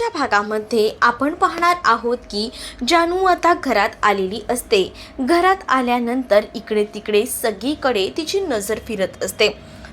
आजच्या भागामध्ये आपण पाहणार आहोत की जानू आता घरात आलेली असते। घरात आल्यानंतर इकडे तिकडे सगळीकडे तिची नजर फिरत असते।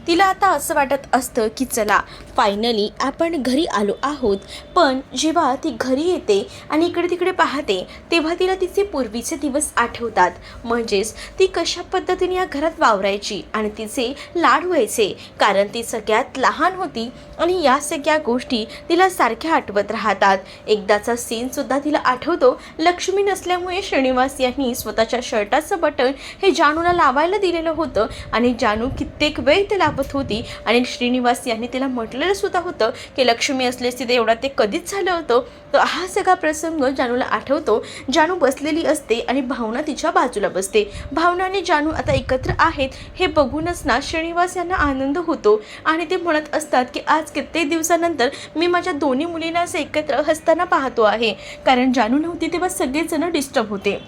तिला आता असं वाटत असतं की चला फायनली आपण घरी आलो आहोत। पण जेव्हा ती घरी येते आणि इकडे तिकडे पाहते तेव्हा तिला तिचे पूर्वीचे दिवस आठवतात। म्हणजेच ती कशा पद्धतीने या घरात वावरायची आणि तिचे लाड व्हायचे, कारण ती सगळ्यात लहान होती आणि या सगळ्या गोष्टी तिला सारख्या आठवत राहतात। एकदाचा सीन सुद्धा तिला आठवतो। लक्ष्मी नसल्यामुळे श्रीनिवास यांनी स्वतःच्या शर्टाचं बटन हे जानूला लावायला दिलेलं होतं आणि जानू कित्येक वेळ ते लावत होती आणि श्रीनिवास यांनी तिला म्हटलेलं सुद्धा होतं की लक्ष्मी असली असती एवढा ते कधीच झालं होतं। तर हा सगळा प्रसंग जानूला आठवतो। जानू बसलेली असते आणि भावना तिच्या बाजूला बसते। भावना आणि जानू आता एकत्र आहेत हे बघूनच ना श्रीनिवास यांना आनंद होतो आणि ते म्हणत असतात की आज कित्येक दिवसानंतर मी माझ्या दोन्ही मुलींना असं एकत्र हसताना पाहतो आहे, कारण जानू नव्हती तेव्हा सगळेजण डिस्टर्ब होते।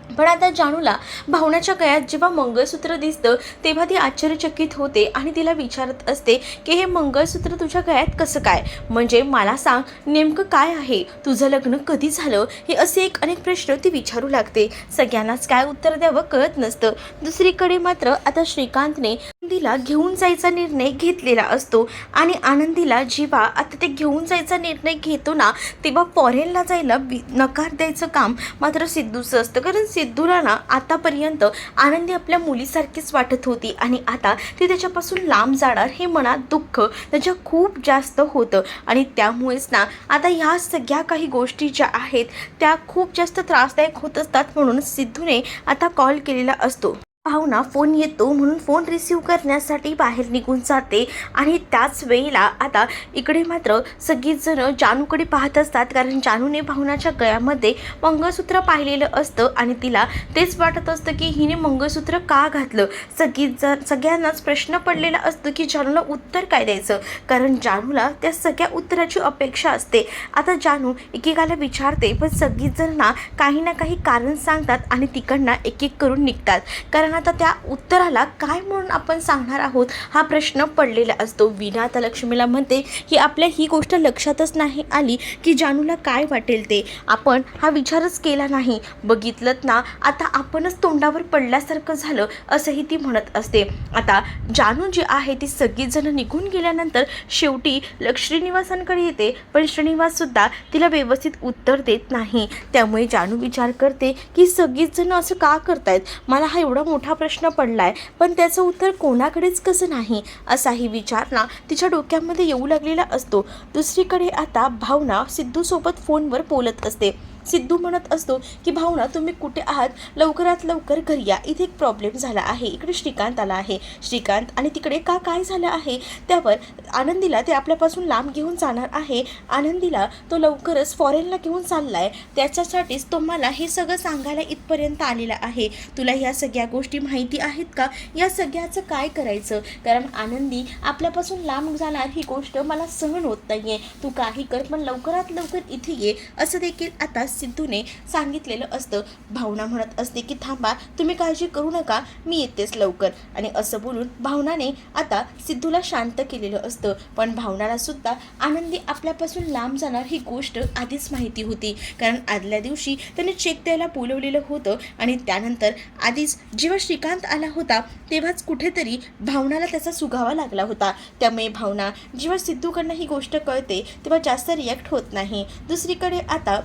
पण आता जानूला भावनाच्या गळ्यात जेव्हा मंगळसूत्र दिसतं तेव्हा ती आश्चर्यचकित होते आणि तिला विचारत असते की हे मंगळसूत्र तुझ्या गळ्यात कसं काय, म्हणजे मला सांग नेमकं काय आहे, तुझं लग्न कधी झालं, हे असे अनेक प्रश्न ती विचारू लागते। सगळ्यांनाच काय उत्तर द्यावं कळत नसतं। दुसरीकडे मात्र आता श्रीकांतने आनंदीला घेऊन जायचा निर्णय घेतलेला असतो आणि आनंदीला जेव्हा आता ते घेऊन जायचा निर्णय घेतो ना तेव्हा फॉरेनला जायला नकार द्यायचं काम मात्र सिद्धूचं असतं, कारण सिद्धूला ना आतापर्यंत आनंदी आपल्या मुलीसारखीच वाटत होती आणि आता ती त्याच्यापासून लांब जाणार हे मनात दुःख त्याच्या खूप जास्त होतं आणि त्यामुळेच ना आता ह्या सगळ्या काही गोष्टी ज्या आहेत त्या खूप जास्त त्रासदायक होत असतात। म्हणून सिद्धूने आता कॉल केलेला असतो। भावना फोन येतो म्हणून फोन रिसीव करण्यासाठी बाहेर निघून जाते आणि त्याच वेळेला आता इकडे मात्र सगळीच जण जानूकडे पाहत असतात, कारण जानूने भावनाच्या गळ्यामध्ये मंगळसूत्र पाहिलेलं असतं आणि तिला तेच वाटत असतं की हिने मंगळसूत्र का घातलं। सगळ्यांनाच प्रश्न पडलेला असतो की जानूला उत्तर काय द्यायचं, कारण जानूला त्या सगळ्या उत्तराची अपेक्षा असते। आता जानू एकेकाला विचारते पण सगळीच जण ना काही ना काही कारण सांगतात आणि तिकडनं एक एक करून निघतात, कारण आता त्या उत्तराला काय म्हणून आपण सांगणार आहोत हा प्रश्न पडलेला असतो। वीणा आता लक्ष्मीला म्हणते की आपल्या ही गोष्ट लक्षातच नाही आली की जानूला काय वाटेल ते, आपण हा विचारच केला नाही, बघितलंत ना आता आपणच तोंडावर पडल्यासारखं झालं असंही ती म्हणत असते। आता जानू जी आहे ती सगळीच जण निघून गेल्यानंतर शेवटी श्रीनिवासांकडे येते, पण श्रीनिवास सुद्धा तिला व्यवस्थित उत्तर देत नाही। त्यामुळे जानू विचार करते की सगळीच जण असं का करतायत, मला हा एवढा मोठा प्रश्न पडलाय पण त्याचं उत्तर कोणाकडेच कसं नाही असाही विचार ना तिच्या डोक्यामध्ये येऊ लागलेला असतो। दुसरीकडे आता भावना सिद्धूसोबत फोनवर बोलत असते। सिद्धू म्हणत असतो की भावना तुम्ही कुठे आहात, लवकरात लवकर घरी या, इथे एक प्रॉब्लेम झाला आहे, इकडे श्रीकांत आला आहे। श्रीकांत आणि तिकडे काय झालं आहे त्यावर आनंदीला ते आपल्यापासून लांब घेऊन जाणार आहे, आनंदीला तो लवकरच फॉरेनला घेऊन चाललाय, त्याच्यासाठीच तो मला हे सगळं सांगायला इथपर्यंत आलेला आहे। तुला ह्या सगळ्या गोष्टी माहिती आहेत का, या सगळ्याचं काय करायचं, कारण आनंदी आपल्यापासून लांब जाणार ही गोष्ट मला सहन होत नाहीये, तू काही कर पण लवकरात लवकर इथे ये असं देखील आता सिद्धूने सांगितलेलं असतं। भावना म्हणत असते की थांबा तुम्ही काळजी करू नका, मी येतेच लवकर, आणि असं बोलून भावनाने आता सिद्धूला शांत केलेलं असतं। पण भावनाला सुद्धा आनंदी आपल्यापासून लांब जाणार ही गोष्ट आधीच माहिती होती, कारण आदल्या दिवशी त्याने चेक द्यायला बोलवलेलं होतं आणि त्यानंतर आधीच जेव्हा श्रीकांत आला होता तेव्हाच कुठेतरी भावनाला त्याचा सुगावा लागला होता। त्यामुळे भावना जेव्हा सिद्धूकडनं ही गोष्ट कळते तेव्हा जास्त रिॲक्ट होत नाही। दुसरीकडे आता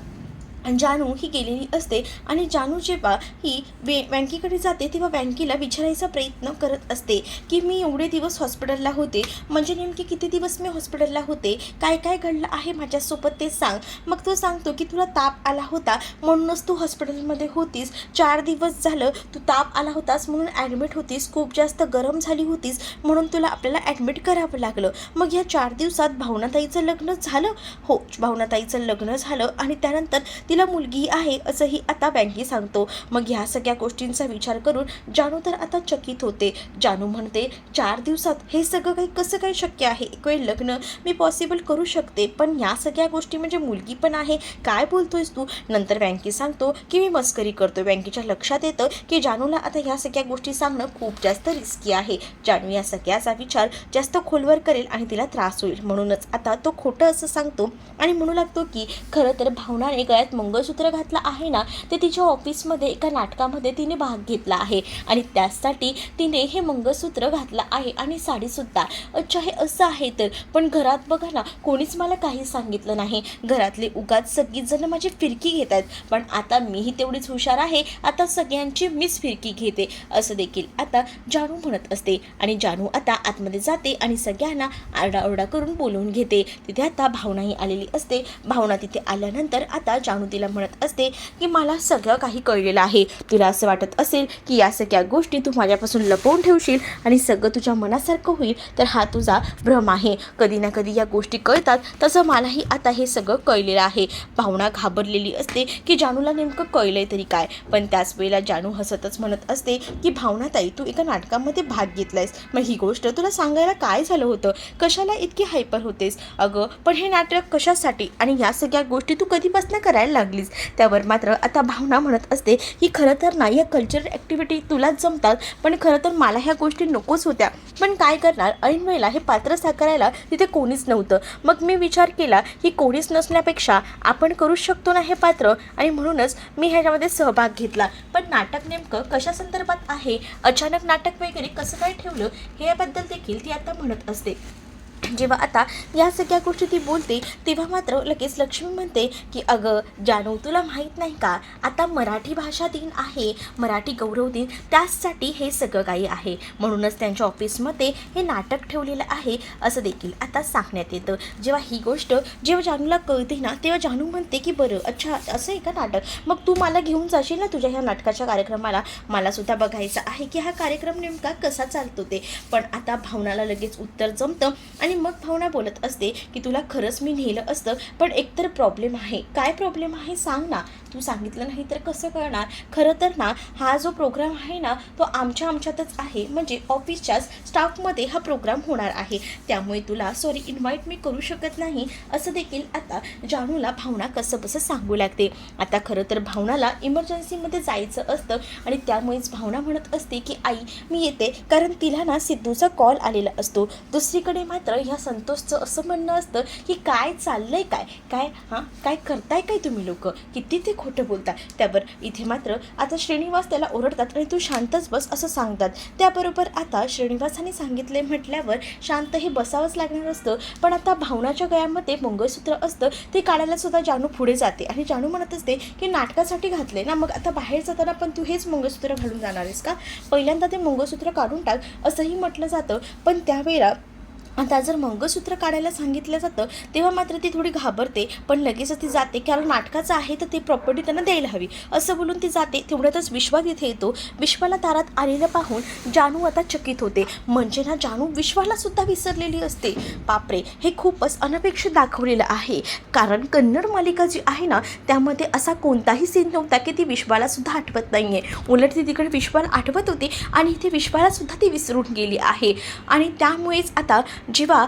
जानू ही गेलेली असते आणि जानू जेव्हा ही बँकेकडे जाते तेव्हा बँकेला विचारायचा प्रयत्न करत असते की मी एवढे दिवस हॉस्पिटलला होते, म्हणजे नेमके किती दिवस मी हॉस्पिटलला होते, काय काय घडलं आहे माझ्यासोबत ते सांग। मग तो सांगतो की तुला ताप आला होता म्हणूनच तू हॉस्पिटलमध्ये होतीस, 4 दिवस झालं तू ताप आला होतास म्हणून ॲडमिट होतीस, खूप जास्त गरम झाली होतीस म्हणून तुला आपल्याला ॲडमिट करावं लागलं। मग या 4 दिवसात भावनाताईचं लग्न झालं, हो भावनाताईचं लग्न झालं आणि त्यानंतर तिला मुलगी आहे असंही आता बँकी सांगतो. मग ह्या सगळ्या गोष्टींचा विचार करून जानू तर आता चकित होते. जानू म्हणते 4 दिवसात हे सगळं काही कसं काय शक्य आहे? एक वेळ लग्न मी पॉसिबल करू शकते, पण या सगळ्या गोष्टी म्हणजे मुलगी पण आहे, काय बोलतोयस तू? नंतर बँकी सांगतो की मी मस्करी करतो. बँकेच्या लक्षात येतं की जानूला आता ह्या सगळ्या गोष्टी सांगणं खूप जास्त रिस्की आहे. जानू या सगळ्याचा विचार जास्त खोलवर करेल आणि तिला त्रास होईल, म्हणूनच आता तो खोटं असं सांगतो आणि म्हणू लागतो की खरं तर भावनाने गळ्यात मंगळसूत्र घातलं आहे ना, ते तिच्या ऑफिसमध्ये एका नाटकामध्ये तिने भाग घेतला आहे आणि त्यासाठी तिने हे मंगळसूत्र घातलं आहे आणि साडीसुद्धा. अच्छा, हे असं आहे तर. पण घरात बघा ना, कोणीच मला काही सांगितलं नाही. घरातले उगाच सगळीजण माझी फिरकी घेत आहेत, पण आता मीही तेवढीच हुशार आहे, आता सगळ्यांची मीच फिरकी घेते असं देखील आता जानू म्हणत असते. आणि जानू आता आतमध्ये जाते आणि सगळ्यांना आरडाओरडा करून बोलवून घेते. तिथे आता भावनाही आलेली असते. भावना तिथे आल्यानंतर आता जानू तिला म्हणत असते की मला सगळं काही कळलेलं आहे. तुला असं वाटत असेल की या सगळ्या गोष्टी तू माझ्यापासून लपवून ठेवशील आणि सगळं तुझ्या मनासारखं होईल, तर हा तुझा भ्रम आहे. कधी ना कधी या गोष्टी कळतात, तसं मलाही आता हे सगळं कळलेलं आहे. भावना घाबरलेली असते की जानूला नेमकं कळलंय तरी काय. पण त्याच वेळेला जानू हसतच म्हणत असते की भावना ताई, तू एका नाटकामध्ये भाग घेतलायस, मग ही गोष्ट तुला सांगायला काय झालं होतं? कशाला इतकी हायपर होतेस? अगं पण हे नाटक कशासाठी आणि या सगळ्या गोष्टी तू कधीपासून करायला लागलीस? त्यावर मात्र आता भावना म्हणत असते की खरं तर ना, या कल्चरल ॲक्टिव्हिटी तुलाच जमतात, पण खरं तर मला ह्या गोष्टी नकोच होत्या. पण काय करणार, ऐन वेळेला हे पात्र साकारायला तिथे कोणीच नव्हतं. मग मी विचार केला की कोणीच नसण्यापेक्षा आपण करू शकतो ना हे पात्र, आणि म्हणूनच मी ह्याच्यामध्ये सहभाग घेतला. पण नाटक नेमकं कशा संदर्भात आहे, अचानक नाटक वगैरे कसं काय ठेवलं, हे याबद्दल देखील ती आता म्हणत असते. जेव्हा आता या सगळ्या गोष्टी ती बोलते तेव्हा मात्र लगेच लक्ष्मी म्हणते की अगं जानू, तुला माहीत नाही का, आता मराठी भाषा दिन आहे, मराठी गौरव दिन, त्यासाठी हे सगळं काही आहे, म्हणूनच त्यांच्या ऑफिसमध्ये हे नाटक ठेवलेलं आहे असं देखील आता सांगण्यात येतं. जेव्हा ही गोष्ट जेव्हा जानूला कळते ना, तेव्हा जानू म्हणते की बरं, अच्छा असं आहे का नाटक, मग तू मला घेऊन जाशील ना तुझ्या ह्या नाटकाच्या कार्यक्रमाला? मलासुद्धा बघायचं आहे की हा कार्यक्रम नेमका कसा चालतो ते. पण आता भावनाला लगेच उत्तर जमतं आणि मग भावना बोलत असते की तुला खरंच मी नेलं असतं, पण एकतर प्रॉब्लेम आहे. काय प्रॉब्लेम आहे सांग ना, तू सांगितलं नाही तर कसं कळणार? खरं तर ना, हा जो प्रोग्राम आहे ना, तो आमच्यातच आहे, म्हणजे ऑफिसच्याच स्टाफमध्ये हा प्रोग्राम होणार आहे, त्यामुळे तुला इन्व्हाइट मी करू शकत नाही असं देखील आता जानूला भावना कसं सांगू लागते. आता खरं तर भावनाला इमर्जन्सीमध्ये जायचं असतं आणि त्यामुळेच भावना म्हणत असते की आई मी येते, कारण तिला ना सिद्धूचा कॉल आलेला असतो. दुसरीकडे मात्र ह्या संतोषचं असं म्हणणं असतं की काय चाललंय, काय करताय काय तुम्ही लोक, किती ते खोटं बोलतात. त्यावर इथे मात्र आता श्रीनिवास त्याला ओरडतात आणि तू शांतच बस असं सांगतात. त्याबरोबर आता श्रीनिवासाने सांगितले म्हटल्यावर शांत हे बसावंच लागणार असतं. पण आता भावनाच्या गळ्यामध्ये मंगळसूत्र असतं, ते काढायला सुद्धा जानू पुढे जाते आणि जानू म्हणत असते की नाटकासाठी घातले ना, मग आता बाहेर जाताना पण तू हेच मंगळसूत्र घालून जाणार आहेस का? पहिल्यांदा ते मंगळसूत्र काढून टाक असंही म्हटलं जातं. पण त्यावेळेला आता जर मंगळसूत्र काढायला सांगितलं जातं तेव्हा मात्र ती थोडी घाबरते, पण लगेच ती जाते, कारण नाटकाचं आहे तर ती प्रॉपर्टी त्यांना द्यायला हवी असं बोलून ती जाते. तेवढ्यातच विश्वा तिथे येतो. विश्वाला दारात आलेलं पाहून जानू आता चकित होते. म्हणजे ना, जानू विश्वाला सुद्धा विसरलेली असते. बापरे, हे खूपच अनपेक्षित दाखवलेलं आहे, कारण कन्नड मालिका जी आहे ना, त्यामध्ये असा कोणताही सीन नव्हता की ती विश्वाला सुद्धा आठवत नाही आहे. उलट ती तिकडे विश्वाला आठवत होती आणि इथे विश्वाला सुद्धा ती विसरून गेली आहे. आणि त्यामुळेच आता जेव्हा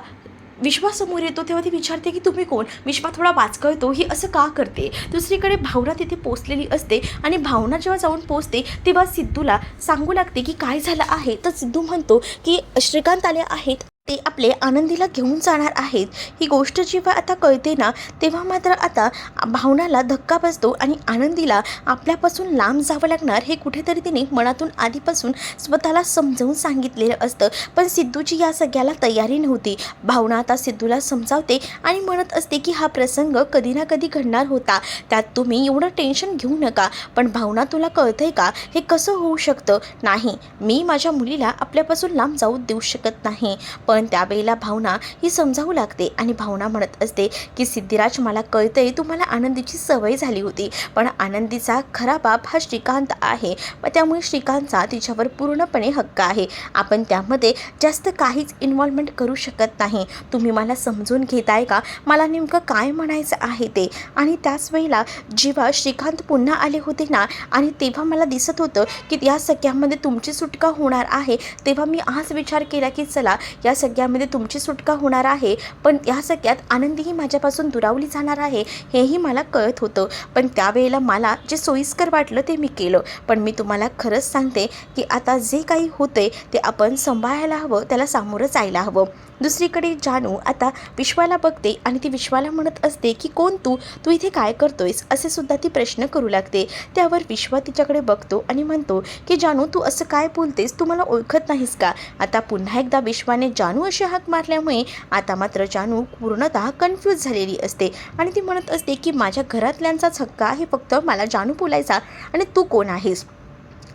विश्वासमोर येतो तेव्हा ती विचारते की तुम्ही कोण? विश्वा थोडा वाचकळतो, ही असं का करते? दुसरीकडे भावना तिथे पोचलेली असते आणि भावना जेव्हा जाऊन पोचते तेव्हा सिद्धूला सांगू लागते की काय झालं आहे. तर सिद्धू म्हणतो की श्रीकांत आले आहेत, ते आपले आनंदीला घेऊन जाणार आहेत. ही गोष्ट जेव्हा आता कळते ना, तेव्हा मात्र आता भावनाला धक्का बसतो आणि आनंदीला आपल्यापासून लांब जावं लागणार हे कुठेतरी तिने मनातून आधीपासून स्वतःला समजावून सांगितलेलं असतं. पण सिद्धूची या सगळ्याला तयारी नव्हती. भावना आता सिद्धूला समजावते आणि म्हणत असते की हा प्रसंग कधी ना कधी घडणार होता, त्यात तुम्ही एवढं टेन्शन घेऊ नका. पण भावना, तुला कळतंय का हे कसं होऊ शकतं? नाही, मी माझ्या मुलीला आपल्यापासून लांब जाऊ देऊ शकत नाही. पण पण त्यावेळेला भावना ही समजावू लागते आणि भावना म्हणत असते की सिद्धिराज, मला कळतंय तुम्हाला आनंदीची सवय झाली होती, पण आनंदीचा खरा बाप हा श्रीकांत आहे व त्यामुळे श्रीकांतचा तिच्यावर पूर्णपणे हक्क आहे. आपण त्यामध्ये जास्त काहीच इन्व्हॉल्वमेंट करू शकत नाही. तुम्ही मला समजून घेताय का? मला नेमकं काय म्हणायचं आहे ते. आणि त्याच वेळेला जेव्हा श्रीकांत पुन्हा आले होते ना आणि तेव्हा मला दिसत होतं की या सगळ्यामध्ये तुमची सुटका होणार आहे, तेव्हा मी आज विचार केला की चला या सगळ्यामध्ये तुमची सुटका होणार आहे, पण या सगळ्यात आनंदीही माझ्यापासून दुरावली जाणार आहे हेही मला कळत होतं. पण त्यावेळेला मला जे सोयीस्कर वाटलं ते मी केलं. पण मी तुम्हाला खरंच सांगते की आता जे काही होते ते आपण सांभाळायला हवं, त्याला सामोरं जायला हवं. दुसरीकडे जानू आता विश्वाला बघते आणि ती विश्वाला म्हणत असते की कोण तू इथे काय करतोयस, असे सुद्धा ती प्रश्न करू लागते. त्यावर विश्वा तिच्याकडे बघतो आणि म्हणतो की जानू, तू असं काय बोलतेस, तू मला ओळखत नाहीस का? आता पुन्हा एकदा विश्वाने जानू अशी हाक मारल्यामुळे आता मात्र जानू पूर्णतः कन्फ्यूज झालेली असते आणि ती म्हणत असते की माझ्या घरातल्यांचाच हक्क आहे फक्त मला जानू बोलायचा, आणि तू कोण आहेस?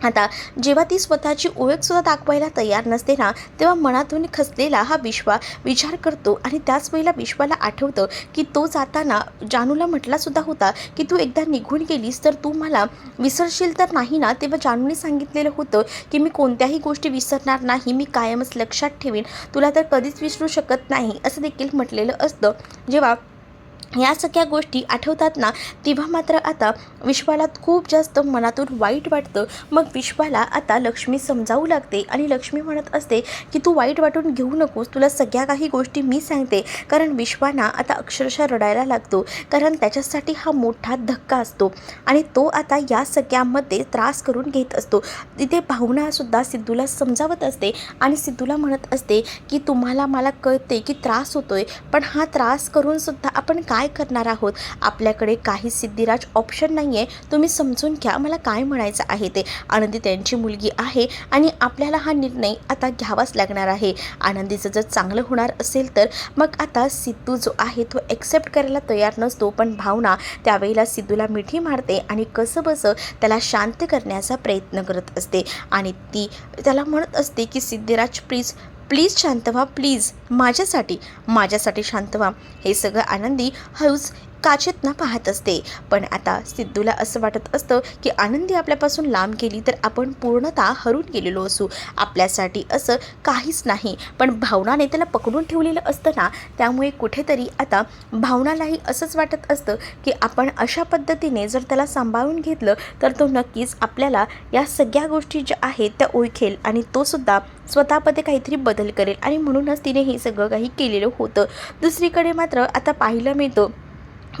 आता जेव्हा ती स्वतःची ओळखसुद्धा दाखवायला तयार नसते ना, तेव्हा मनातून खचलेला हा विश्वा विचार करतो आणि त्याच वेळेला विश्वाला आठवतं की तो जाताना जानूला म्हटलासुद्धा होता की तू एकदा निघून गेलीस तर तू मला विसरशील तर नाही ना. तेव्हा जानूने सांगितलेलं होतं की मी कोणत्याही गोष्टी विसरणार नाही, मी कायमच लक्षात ठेवीन, तुला तर कधीच विसरू शकत नाही, असं देखील म्हटलेलं असतं. जेव्हा या सगळ्या गोष्टी आठवतात ना, तेव्हा मात्र आता विश्वाला खूप जास्त मनातून वाईट वाटतं. मग विश्वाला आता लक्ष्मी समजावू लागते आणि लक्ष्मी म्हणत असते की तू वाईट वाटून घेऊ नकोस, तुला सगळ्या काही गोष्टी मी सांगते. कारण विश्वाना आता अक्षरशः रडायला लागतो, कारण त्याच्यासाठी हा मोठा धक्का असतो आणि तो आता या सगळ्यामध्ये त्रास करून घेत असतो. तिथे भावनासुद्धा सिद्धूला समजावत असते आणि सिद्धूला म्हणत असते की तुम्हाला मला कळते की त्रास होतोय, पण हा त्रास करूनसुद्धा आपण काय करणार आहोत? आपल्याकडे काही सिद्धिराज ऑप्शन नाही आहे, तुम्ही समजून घ्या मला काय म्हणायचं आहे ते. आनंदी त्यांची मुलगी आहे आणि आपल्याला हा निर्णय आता घ्यावाच लागणार आहे. आनंदीचं जर चांगलं होणार असेल तर मग आता सिद्धू जो आहे तो ॲक्सेप्ट करायला तयार नसतो, पण भावना त्यावेळेला सिद्धूला मिठी मारते आणि कसं बसं त्याला शांत करण्याचा प्रयत्न करत असते आणि ती त्याला म्हणत असते की सिद्धिराज प्लीज प्लीज शांत व्हा, प्लीज माझ्यासाठी शांत व्हा. हे सगळं आनंदी हळूच काचेतनं पाहत असते. पण आता सिद्धूला असं वाटत असतं की आनंदी आपल्यापासून लांब गेली तर आपण पूर्णतः हरून गेलेलो असू, आपल्यासाठी असं काहीच नाही. पण भावनाने त्याला पकडून ठेवलेलं असतं ना, त्यामुळे कुठेतरी आता भावनालाही असंच वाटत असतं की आपण अशा पद्धतीने जर त्याला सांभाळून घेतलं तर तो नक्कीच आपल्याला या सगळ्या गोष्टी ज्या आहेत त्या ओळखेल आणि तोसुद्धा स्वतःमध्ये काहीतरी बदल करेल आणि म्हणूनच तिने हे सगळं काही केलेलं होतं. दुसरीकडे मात्र आता पाहायला मिळतं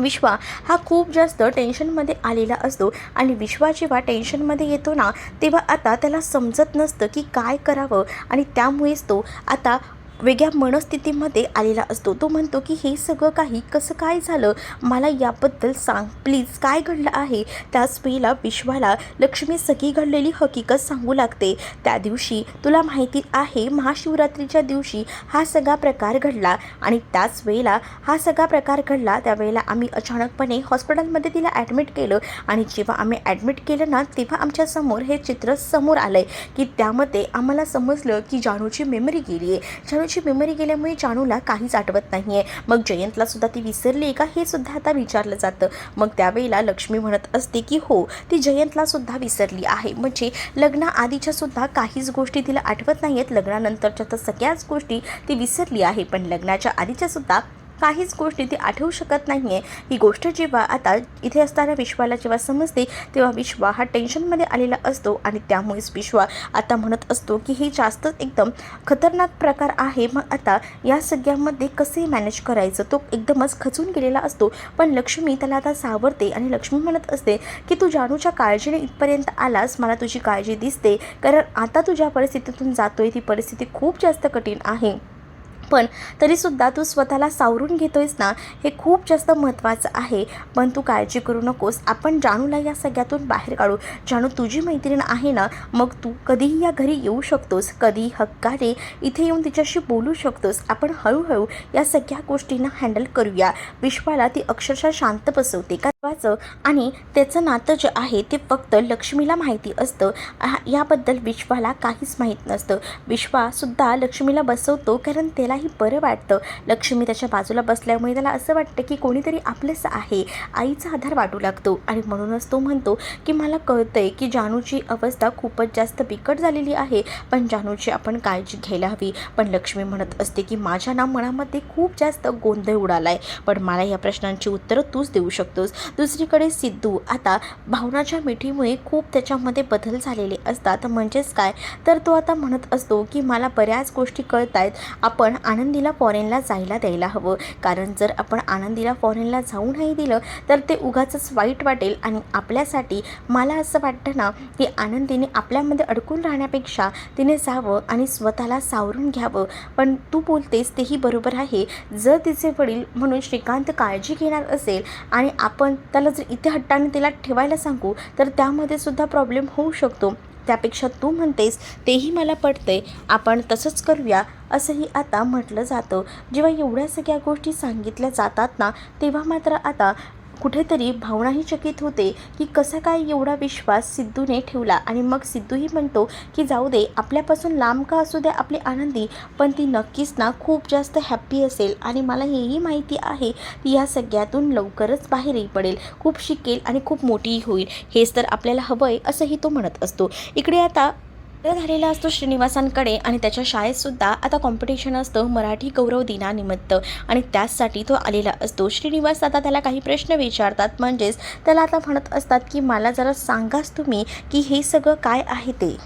विश्वा हा खूप जास्त टेन्शनमध्ये आलेला असतो आणि विश्वा जेव्हा टेन्शनमध्ये येतो ना, तेव्हा आता त्याला समजत नसतं की काय करावं आणि त्यामुळेच तो आता वेगळ्या मनस्थितीमध्ये आलेला असतो. तो म्हणतो की हे सगळं काही कसं काय झालं, मला याबद्दल सांग प्लीज, काय घडलं आहे? त्याच वेळेला विश्वाला लक्ष्मी सगळी घडलेली हकीकत सांगू लागते. त्या दिवशी तुला माहिती आहे महाशिवरात्रीच्या दिवशी हा सगळा प्रकार घडला आणि त्याच वेळेला हा सगळा प्रकार घडला त्यावेळेला आम्ही अचानकपणे हॉस्पिटलमध्ये तिला ॲडमिट केलं आणि जेव्हा आम्ही ॲडमिट केलं ना, तेव्हा आमच्यासमोर हे चित्र समोर आलं आहे की त्यामध्ये आम्हाला समजलं की जानूची मेमरी गेली आहे. मेमरी गेल्यामुळे जानूला काहीच आठवत नाही आहे. मग जयंतला सुद्धा ती विसरली आहे का हे सुद्धा आता विचारलं जातं. मग त्यावेळेला लक्ष्मी म्हणत असते की हो, ती जयंतला सुद्धा विसरली आहे. म्हणजे लग्नाआधीच्या सुद्धा काहीच गोष्टी तिला आठवत नाही आहेत, लग्नानंतरच्या तर सगळ्याच गोष्टी ती विसरली आहे, पण लग्नाच्या आधीच्या सुद्धा काहीच गोष्टी ती आठवू शकत नाही आहे. ही गोष्ट जेव्हा आता इथे असताना विश्वाला जेव्हा समजते तेव्हा विश्वा हा टेन्शनमध्ये आलेला असतो आणि त्यामुळेच विश्वा आता म्हणत असतो की हे जास्तच एकदम खतरनाक प्रकार आहे. मग आता या सगळ्यामध्ये कसे मॅनेज करायचं, तो एकदमच खचून गेलेला असतो. पण लक्ष्मी त्याला आता सावरते आणि लक्ष्मी म्हणत असते की तू जानूच्या काळजीने इथपर्यंत आलास, मला तुझी काळजी दिसते, कारण आता तू ज्या परिस्थितीतून जातोय ती परिस्थिती खूप जास्त कठीण आहे, पण तरीसुद्धा तू स्वतःला सावरून घेतोयस ना, हे खूप जास्त महत्त्वाचं आहे. पण तू काळजी करू नकोस, आपण जानूला या सगळ्यातून बाहेर काढू. जानू तुझी मैत्रीण आहे ना, मग तू कधीही या घरी येऊ शकतोस, कधीही हक्काने इथे येऊन तिच्याशी बोलू शकतोस. आपण हळूहळू या सगळ्या गोष्टींना हँडल करूया. विश्वाला ती अक्षरशः शांत बसवते, कारण आणि त्याचं नातं जे आहे ते फक्त लक्ष्मीला माहिती असतं, याबद्दल विश्वाला काहीच माहीत नसतं. विश्वासुद्धा लक्ष्मीला बसवतो कारण त्याला त्यालाही बरं वाटतं. लक्ष्मी त्याच्या बाजूला बसल्यामुळे त्याला असं वाटतं की कोणीतरी आपलंच आहे. आईचा आधार वाटू लागतो आणि म्हणूनच तो म्हणतो की मला कळतंय की जानूची अवस्था खूपच जास्त बिकट झालेली आहे, पण जानूची आपण काळजी घ्यायला हवी. पण लक्ष्मी म्हणत असते की माझ्या मनामध्ये खूप जास्त गोंधळ उडाला आहे, पण मला या प्रश्नांची उत्तरं तूच देऊ शकतोस. दुसरीकडे सिद्धू आता भावनाच्या मिठीमुळे खूप त्याच्यामध्ये बदल झालेले असतात. म्हणजेच काय तर तो आता म्हणत असतो की मला बऱ्याच गोष्टी कळत आहेत. आपण आनंदीला फॉरेनला जायला द्यायला हवं, कारण जर आपण आनंदीला फॉरेनला जाऊ नाही दिलं तर ते उगाचच वाईट वाटेल. आणि आपल्यासाठी मला असं वाटतं ना की आनंदीने आपल्यामध्ये अडकून राहण्यापेक्षा तिने जावं आणि स्वतःला सावरून घ्यावं. पण तू बोलतेस तेही बरोबर आहे. जर तिचे वडील म्हणून श्रीकांत काळजी घेणार असेल आणि आपण त्याला जर इथे हट्टाने तिला ठेवायला सांगू तर त्यामध्ये सुद्धा प्रॉब्लेम होऊ शकतो. त्यापेक्षा तू म्हणतेस तेही मला पटते, आपण तसंच करूया असंही आता म्हटलं जातं. जेव्हा एवढ्या सगळ्या गोष्टी सांगितल्या जातात ना तेव्हा मात्र आता कुठेतरी भावनाही चकित होते की कसा काय एवढा विश्वास सिद्धूने ठेवला. आणि मग सिद्धूही म्हणतो की जाऊ दे, आपल्यापासून लांब का असू दे आपली आनंदी, पण ती नक्कीच ना खूप जास्त हॅप्पी असेल आणि मला हेही माहिती आहे ती या सगळ्यातून लवकरच बाहेरही पडेल, खूप शिकेल आणि खूप मोठीही होईल. हेच तर आपल्याला हवं आहे असंही तो म्हणत असतो. इकडे आता झालेला असतो श्रीनिवासांकडे आणि त्याच्या शाळेतसुद्धा आता कॉम्पिटिशन असतं मराठी गौरव दिनानिमित्त आणि त्याचसाठी तो आलेला असतो. श्रीनिवास आता त्याला काही प्रश्न विचारतात, म्हणजेच त्याला आता म्हणत असतात की मला जरा सांगाच तुम्ही की हे सगळं काय आहे ते.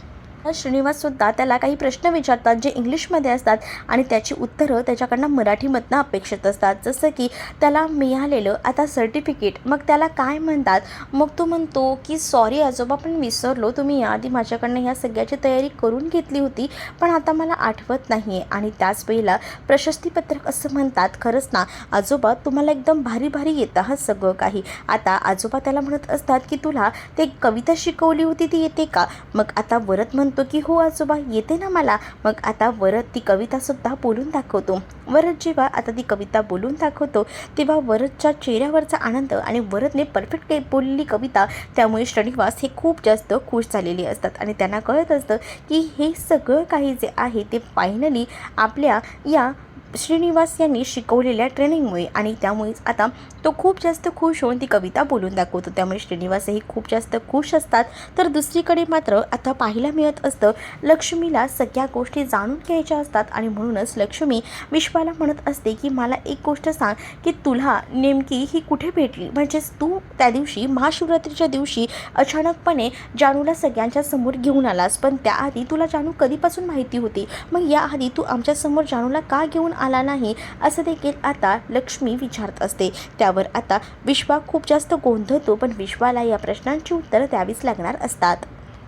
श्रीनिवाससुद्धा त्याला काही प्रश्न विचारतात जे इंग्लिशमध्ये असतात आणि त्याची उत्तरं त्याच्याकडनं मराठीमधनं अपेक्षित असतात. जसं की त्याला मिळालेलं आता सर्टिफिकेट, मग त्याला काय म्हणतात. मग तो म्हणतो की सॉरी आजोबा, पण विसरलो, तुम्ही याआधी माझ्याकडनं ह्या सगळ्याची तयारी करून घेतली होती पण आता मला आठवत नाही आहे. आणि त्याच वेळेला प्रशस्तीपत्रक असं म्हणतात. खरंच ना आजोबा, तुम्हाला एकदम भारी भारी येतं हा सगळं काही. आता आजोबा त्याला म्हणत असतात की तुला ते कविता शिकवली होती ती येते का. मग आता वरद म्हणतो की हो आजोबा येते ना मला. मग आता वरद ती कवितासुद्धा बोलून दाखवतो. वरद जेव्हा आता ती कविता बोलून दाखवतो तेव्हा वरदच्या चेहऱ्यावरचा आनंद आणि वरदने परफेक्ट बोललेली कविता, त्यामुळे श्रीनिवास हे खूप जास्त खुश झालेले असतात आणि त्यांना कळत असतं की हे सगळं काही जे आहे ते फायनली आपल्या या श्रीनिवास यांनी शिकवलेल्या ट्रेनिंगमुळे, आणि त्यामुळेच आता तो खूप जास्त खुश होऊन ती कविता बोलून दाखवतो. त्यामुळे श्रीनिवासही खूप जास्त खुश असतात. तर दुसरीकडे मात्र आता पाहायला मिळत असतं लक्ष्मीला सगळ्या गोष्टी जाणून घ्यायच्या असतात आणि म्हणूनच लक्ष्मी विश्वाला म्हणत असते की मला एक गोष्ट सांग की तुला नेमकी ही कुठे भेटली. म्हणजेच तू त्या दिवशी महाशिवरात्रीच्या दिवशी अचानकपणे जानूला सगळ्यांच्या समोर घेऊन आलास, पण त्याआधी तुला जानू कधीपासून माहिती होती. मग याआधी तू आमच्यासमोर जानूला का घेऊन आला नाही असं देखील आता लक्ष्मी विचारत असते. त्यावर आता विश्वा खूप जास्त गोंधळतो, पण विश्वाला या प्रश्नांची उत्तरं द्यावीच लागणार असतात.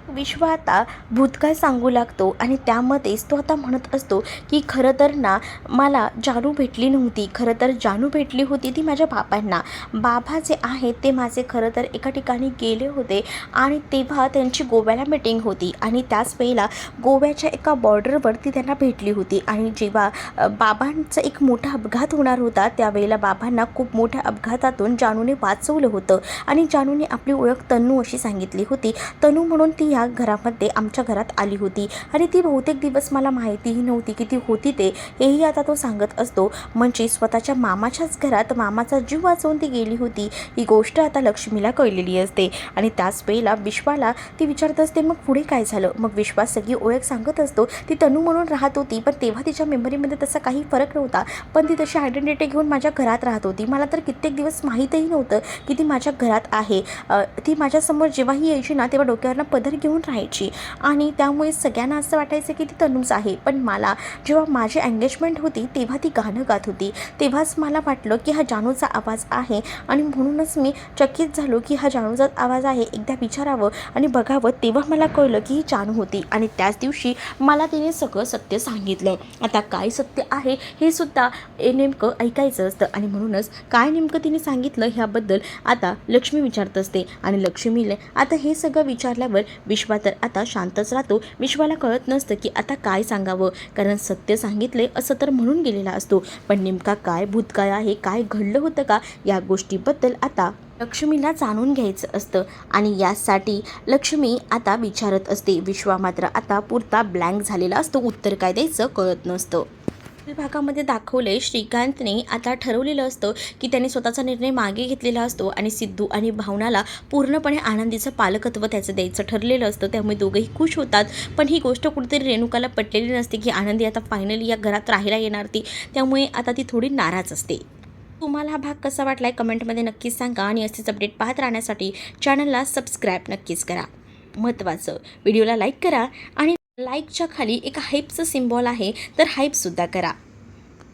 विश्व आता भूतकाळ सांगू लागतो आणि त्यामध्येच तो आता म्हणत असतो की खरं तर ना मला जानू भेटली नव्हती. खरं तर जानू भेटली होती ती माझ्या बाबांना. बाबा जे आहेत ते माझे खरं तर एका ठिकाणी गेले होते आणि तेव्हा त्यांची गोव्याला मीटिंग होती आणि त्याच वेळेला गोव्याच्या एका बॉर्डरवरती त्यांना भेटली होती. आणि जेव्हा बाबांचा एक मोठा अपघात होणार होता त्यावेळेला बाबांना खूप मोठ्या अपघातातून जानूने वाचवलं होतं आणि जानूने आपली ओळख तनू अशी सांगितली होती. तनू म्हणून ती या घरामध्ये आमच्या घरात आली होती आणि ती बहुतेक दिवस मला माहितीही नव्हती की ती होती ते, हेही आता तो सांगत असतो. म्हणजे स्वतःच्या मामाच्याच घरात मामाचा जीव वाचवून ती गेली होती ही गोष्ट आता लक्ष्मीला कळलेली असते. आणि त्याच वेळेला विश्वाला ती विचारत असते मग पुढे काय झालं. मग विश्वास सगळी ओळख सांगत असतो. ती तनू म्हणून राहत होती, पण तेव्हा तिच्या मेमरीमध्ये तसा काही फरक नव्हता, पण ती तशी आयडेंटिटी घेऊन माझ्या घरात राहत होती. मला तर कित्येक दिवस माहीतही नव्हतं की ती माझ्या घरात आहे. ती माझ्यासमोर जेव्हाही यायची ना तेव्हा डोक्यावरनं पदर घेऊन राहायची आणि त्यामुळे सगळ्यांना असं वाटायचं की ती तनूच आहे. पण मला जेव्हा माझी एंगेजमेंट होती तेव्हा ती गाणं गात होती, तेव्हाच मला वाटलं की हा जानूचा आवाज आहे आणि म्हणूनच मी चकित झालो की हा जानूचा आवाज आहे, एकदा विचारावं आणि बघावं. तेव्हा मला कळलं की ही जानू होती आणि त्याच दिवशी मला तिने सगळं सत्य सांगितलं. आता काय सत्य आहे हे सुद्धा नेमकं ऐकायचं असतं आणि म्हणूनच काय नेमकं तिने सांगितलं ह्याबद्दल आता लक्ष्मी विचारत असते. आणि लक्ष्मीला आता हे सगळं विचारल्यावर विश्वा तर आता शांतच राहतो. विश्वाला कळत नसतं की आता काय सांगावं, कारण सत्य सांगितले असं तर म्हणून गेलेला असतो, पण नेमका काय भूतकाळ आहे, काय घडलं होतं का या गोष्टीबद्दल आता लक्ष्मीला जाणून घ्यायचं असतं. आणि यासाठी लक्ष्मी आता विचारत असते. विश्वा मात्र आता पुरता ब्लँक झालेला असतो, उत्तर काय द्यायचं कळत नसतं. भागामध्ये दाखवलंय श्रीकांतने आता ठरवलेलं असतं की त्याने स्वतःचा निर्णय मागे घेतलेला असतो आणि सिद्धू आणि भावनाला पूर्णपणे आनंदीचं पालकत्व त्याचं द्यायचं ठरलेलं असतं. त्यामुळे दोघंही खुश होतात. पण ही गोष्ट कुठेतरी रेणुकाला पटलेली नसते की आनंदी आता फायनली या घरात राहायला येणार ती. त्यामुळे आता ती थोडी नाराज असते. तुम्हाला हा भाग कसा वाटलाय कमेंटमध्ये नक्कीच सांगा आणि असेच अपडेट पाहत राहण्यासाठी चॅनलला सबस्क्राईब नक्कीच करा. महत्त्वाचं व्हिडिओला लाईक करा आणि लाईकच्या खाली एक हाईपचं सिम्बॉल आहे तर हाईपसुद्धा करा.